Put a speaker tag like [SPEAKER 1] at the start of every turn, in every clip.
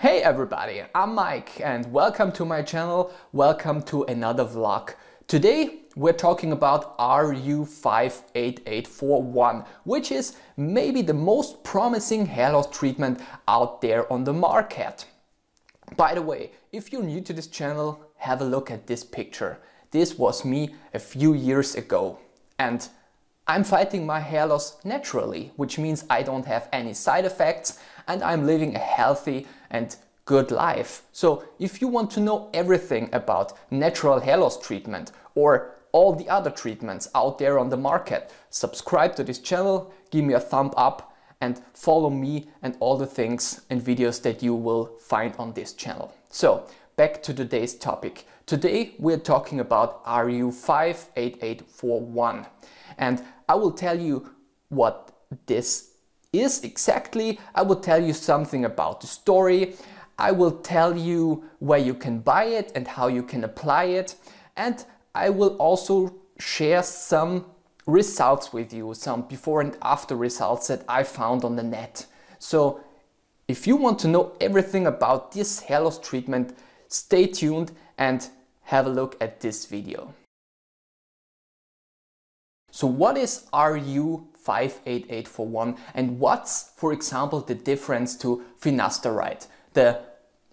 [SPEAKER 1] Hey everybody, I'm Mike and welcome to my channel, welcome to another vlog. Today we're talking about RU58841, which is maybe the most promising hair loss treatment out there on the market. By the way, if you're new to this channel, have a look at this picture. This was me a few years ago and I'm fighting my hair loss naturally, which means I don't have any side effects and I'm living a healthy and good life. So if you want to know everything about natural hair loss treatment or all the other treatments out there on the market, subscribe to this channel, give me a thumb up and follow me and all the things and videos that you will find on this channel. So back to today's topic. Today we're talking about RU58841 and I will tell you what this is exactly. I will tell you something about the story. I will tell you where you can buy it and how you can apply it. And I will also share some results with you, some before and after results that I found on the net. So if you want to know everything about this hair loss treatment, stay tuned and have a look at this video. So what is RU58841 and what's, for example, the difference to finasteride, the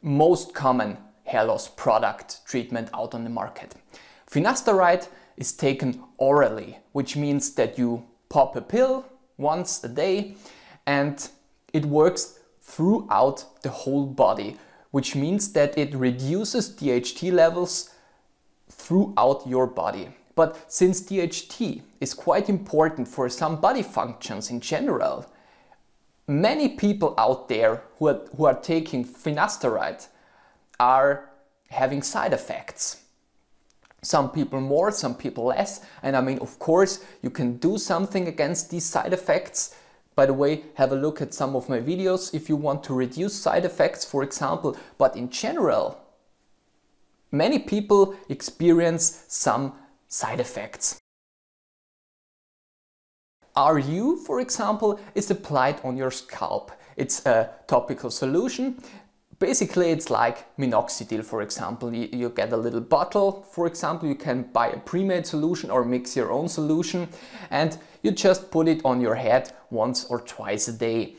[SPEAKER 1] most common hair loss product treatment out on the market? Finasteride is taken orally, which means that you pop a pill once a day and it works throughout the whole body, which means that it reduces DHT levels throughout your body. But since DHT is quite important for some body functions in general, many people out there who are taking finasteride are having side effects. Some people more, some people less. And I mean, of course, you can do something against these side effects. By the way, have a look at some of my videos if you want to reduce side effects, for example. But in general, many people experience some side effects. RU, for example, is applied on your scalp. It's a topical solution. Basically, it's like minoxidil, for example. You get a little bottle, for example, you can buy a pre-made solution or mix your own solution and you just put it on your head once or twice a day.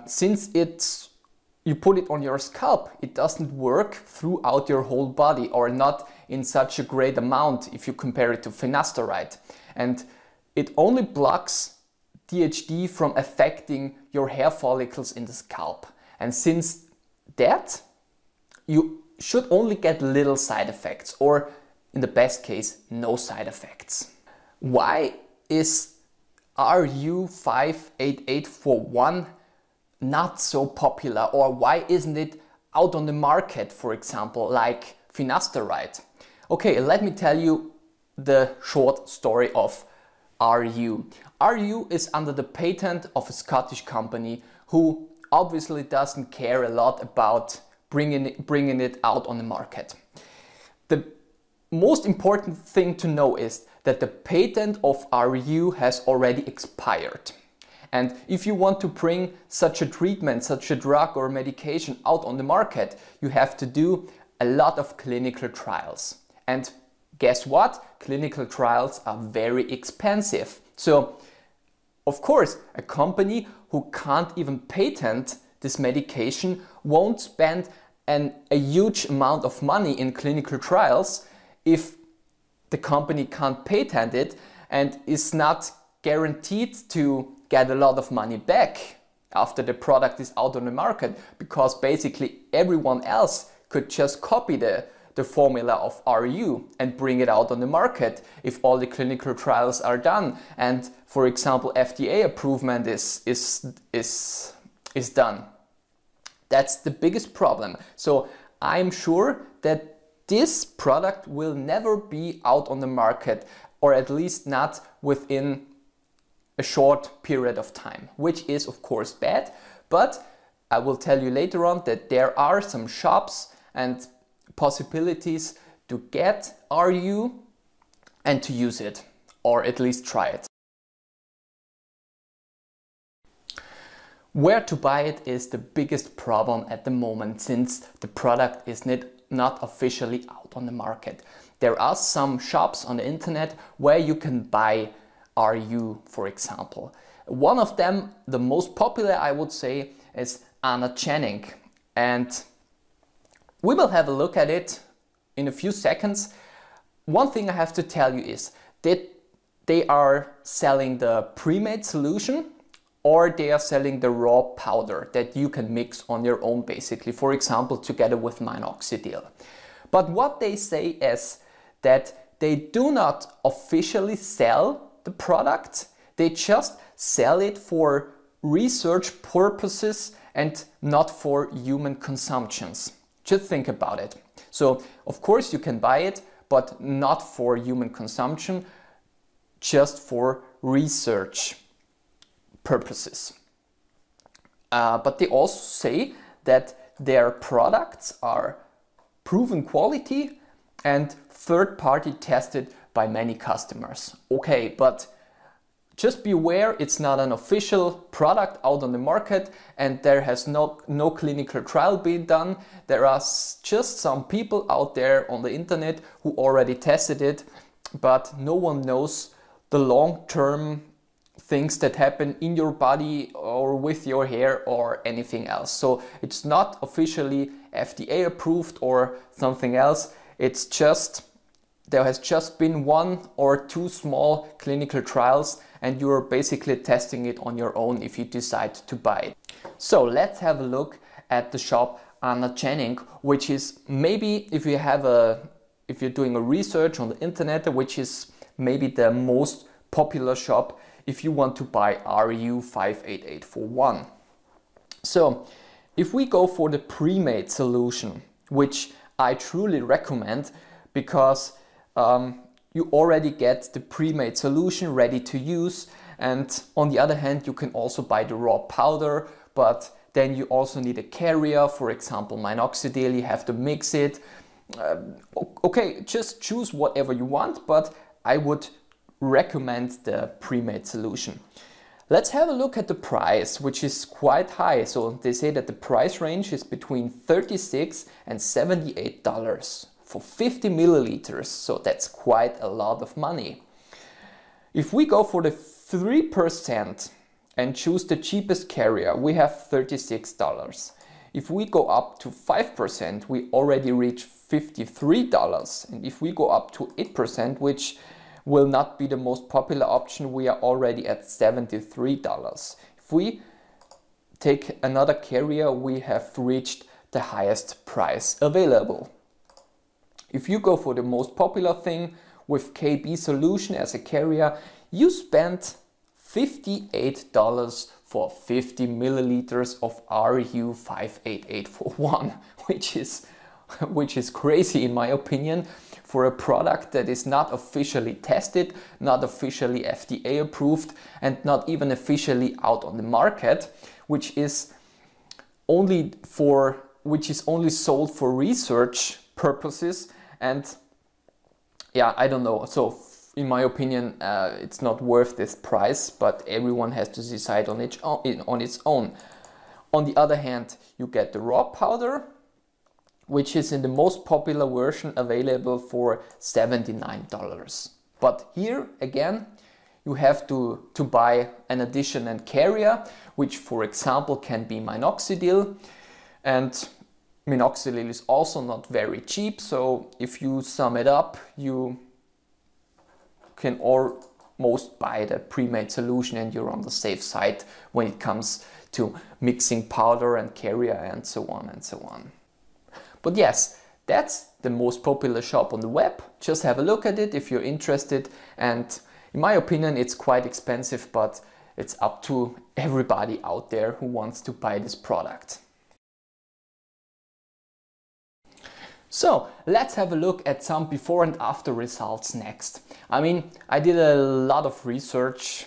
[SPEAKER 1] Since you put it on your scalp, it doesn't work throughout your whole body or not in such a great amount if you compare it to finasteride. And it only blocks DHT from affecting your hair follicles in the scalp. And since that, you should only get little side effects or in the best case, no side effects. Why is RU58841 not so popular, or why isn't it out on the market, for example, like finasteride? Okay, let me tell you the short story of RU. RU is under the patent of a Scottish company who obviously doesn't care a lot about bringing it out on the market. The most important thing to know is that the patent of RU has already expired. And if you want to bring such a treatment, such a drug or medication out on the market, you have to do a lot of clinical trials. And guess what? Clinical trials are very expensive. So, of course, a company who can't even patent this medication won't spend a huge amount of money in clinical trials if the company can't patent it and is not guaranteed to get a lot of money back after the product is out on the market, because basically everyone else could just copy the formula of RU and bring it out on the market if all the clinical trials are done and, for example, FDA approval is done. That's the biggest problem. So I'm sure that this product will never be out on the market, or at least not within a short period of time, which is of course bad, but I will tell you later on that there are some shops and possibilities to get RU and to use it, or at least try it. Where to buy it is the biggest problem at the moment, since the product is not officially out on the market. There are some shops on the internet where you can buy RU, for example. One of them, the most popular I would say, is Anagenic, and we will have a look at it in a few seconds. One thing I have to tell you is that they are selling the pre-made solution, or they are selling the raw powder that you can mix on your own, basically, for example, together with minoxidil. But what they say is that they do not officially sell the product, they just sell it for research purposes and not for human consumptions. Just think about it. So, of course, you can buy it, but not for human consumption, just for research purposes. But they also say that their products are proven quality and third-party tested by many customers. Okay, but just be aware, it's not an official product out on the market, and there has no clinical trial being done. There are just some people out there on the internet who already tested it, but no one knows the long-term things that happen in your body or with your hair or anything else. So it's not officially FDA approved or something else. It's just, there has just been 1 or 2 small clinical trials, and you're basically testing it on your own if you decide to buy it. So let's have a look at the shop Anagenic, which is maybe, if you're doing a research on the internet, which is maybe the most popular shop if you want to buy RU58841. So if we go for the pre-made solution, which I truly recommend, because you already get the pre-made solution ready to use, and on the other hand you can also buy the raw powder, but then you also need a carrier, for example minoxidil, you have to mix it. Okay, just choose whatever you want, but I would recommend the pre-made solution. Let's have a look at the price, which is quite high. So they say that the price range is between $36 and $78 for 50 milliliters. So that's quite a lot of money. If we go for the 3% and choose the cheapest carrier, we have $36. If we go up to 5%, we already reach $53. And if we go up to 8%, which will not be the most popular option, we are already at $73. If we take another carrier, we have reached the highest price available. If you go for the most popular thing with KB solution as a carrier, you spend $58 for 50 milliliters of RU58841, which is crazy in my opinion, for a product that is not officially tested, not officially FDA approved, and not even officially out on the market, which is only sold for research purposes. And yeah, I don't know. So in my opinion, it's not worth this price, but everyone has to decide on its own. On the other hand, you get the raw powder, which is in the most popular version available for $79. But here again, you have to buy an additional carrier, which for example can be minoxidil, and minoxidil is also not very cheap. So if you sum it up, you can almost buy the pre-made solution and you're on the safe side when it comes to mixing powder and carrier and so on and so on. But yes, that's the most popular shop on the web. Just have a look at it if you're interested, and in my opinion it's quite expensive, but it's up to everybody out there who wants to buy this product. So let's have a look at some before and after results next. I mean, I did a lot of research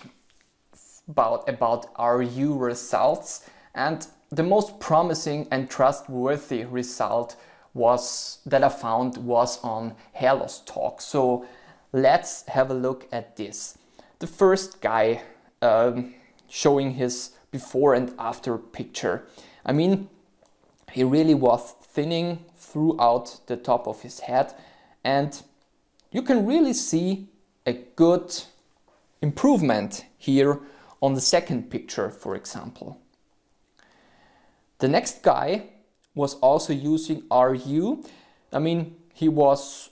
[SPEAKER 1] about RU results, and the most promising and trustworthy result that I found was on Hair Loss Talk. So let's have a look at this. The first guy showing his before and after picture. I mean, he really was thinning throughout the top of his head, and you can really see a good improvement here on the second picture, for example. The next guy was also using RU. I mean, he was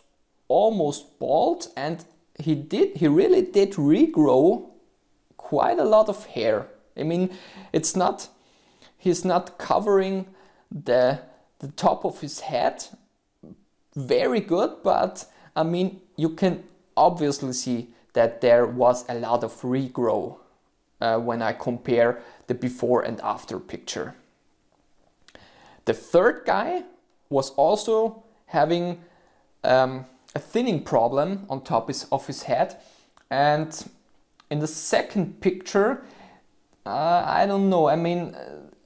[SPEAKER 1] almost bald, and he really did regrow quite a lot of hair. I mean, he's not covering the top of his head very good, but I mean, you can obviously see that there was a lot of regrow when I compare the before and after picture. The third guy was also having a thinning problem on top of his head, and in the second picture, I don't know, I mean,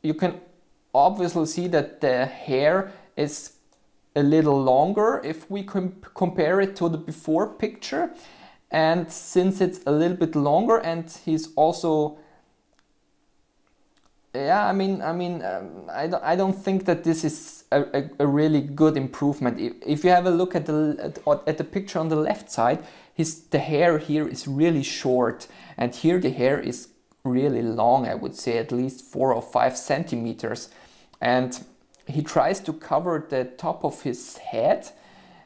[SPEAKER 1] you can obviously see that the hair is a little longer if we compare it to the before picture, and since it's a little bit longer, and he's also, yeah, I mean, I don't think that this is a really good improvement. If you have a look at the picture on the left side, the hair here is really short, and here the hair is really long. I would say at least 4 or 5 centimeters, and he tries to cover the top of his head,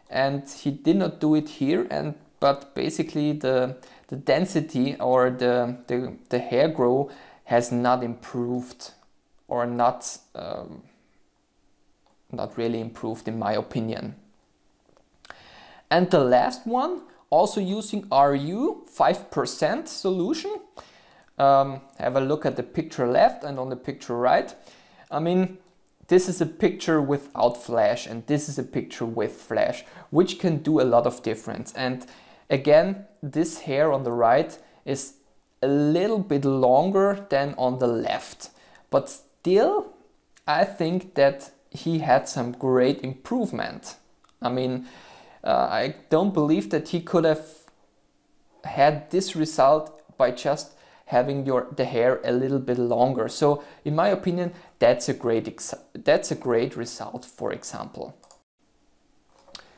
[SPEAKER 1] and he did not do it here, but basically the density or the hair grow has not improved, or not really improved in my opinion. And the last one, also using RU 5% solution. Have a look at the picture left and on the picture right. I mean, this is a picture without flash, and this is a picture with flash, which can do a lot of difference. And again, this hair on the right is a little bit longer than on the left, but still I think that he had some great improvement. I mean, I don't believe that he could have had this result by just having the hair a little bit longer. So in my opinion, that's a great result, for example.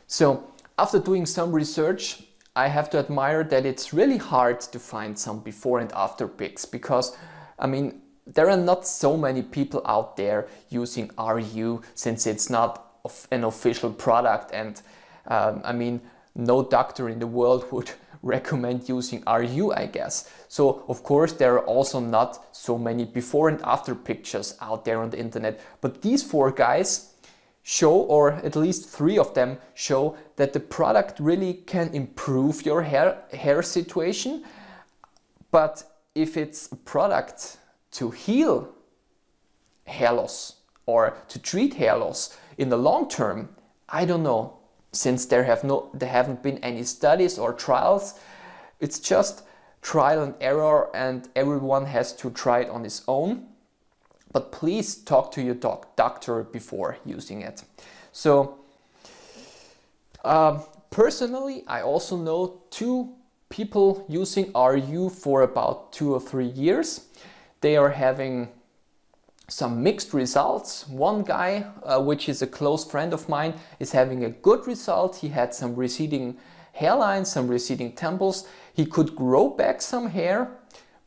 [SPEAKER 1] So after doing some research, I have to admire that it's really hard to find some before and after pics, because I mean, there are not so many people out there using RU, since it's not an official product, and I mean, no doctor in the world would recommend using RU, I guess. So of course there are also not so many before and after pictures out there on the internet, but these 4 guys show, or at least 3 of them show, that the product really can improve your hair situation. But if it's a product to heal hair loss or to treat hair loss in the long term, I don't know. Since there haven't been any studies or trials, it's just trial and error, and everyone has to try it on his own. But please talk to your doctor before using it. So personally, I also know 2 people using RU for about 2 or 3 years. They are having some mixed results. One guy, which is a close friend of mine, is having a good result. He had some receding hairlines, some receding temples. He could grow back some hair,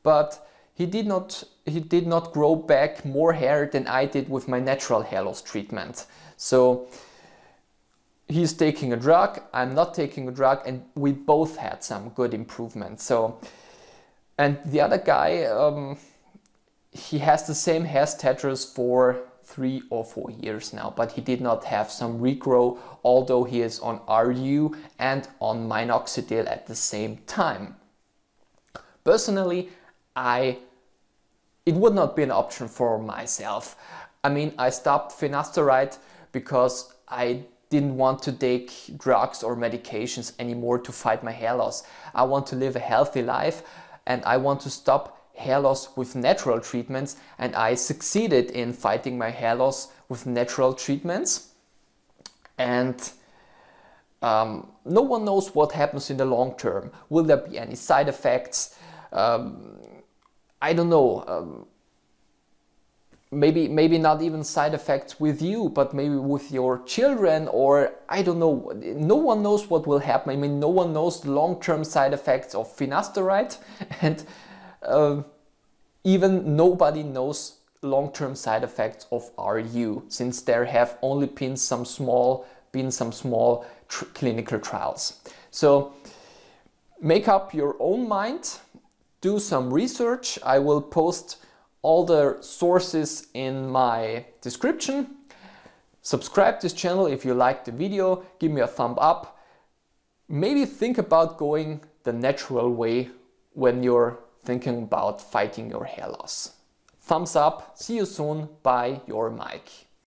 [SPEAKER 1] but he did not grow back more hair than I did with my natural hair loss treatment. So he's taking a drug, I'm not taking a drug, and we both had some good improvement. So, and the other guy, he has the same hair status for 3 or 4 years now, but he did not have some regrow, although he is on RU and on minoxidil at the same time. Personally, it would not be an option for myself. I mean, I stopped finasteride because I didn't want to take drugs or medications anymore to fight my hair loss. I want to live a healthy life, and I want to stop hair loss with natural treatments, and I succeeded in fighting my hair loss with natural treatments. And no one knows what happens in the long term. Will there be any side effects? I don't know. maybe not even side effects with you, but maybe with your children, or I don't know. No one knows what will happen. I mean, no one knows the long-term side effects of finasteride, and even nobody knows long-term side effects of RU, since there have only been some small clinical trials. So make up your own mind, do some research. I will post all the sources in my description. Subscribe to this channel if you liked the video, give me a thumb up. Maybe think about going the natural way when you're thinking about fighting your hair loss. Thumbs up, see you soon, bye, your Mike.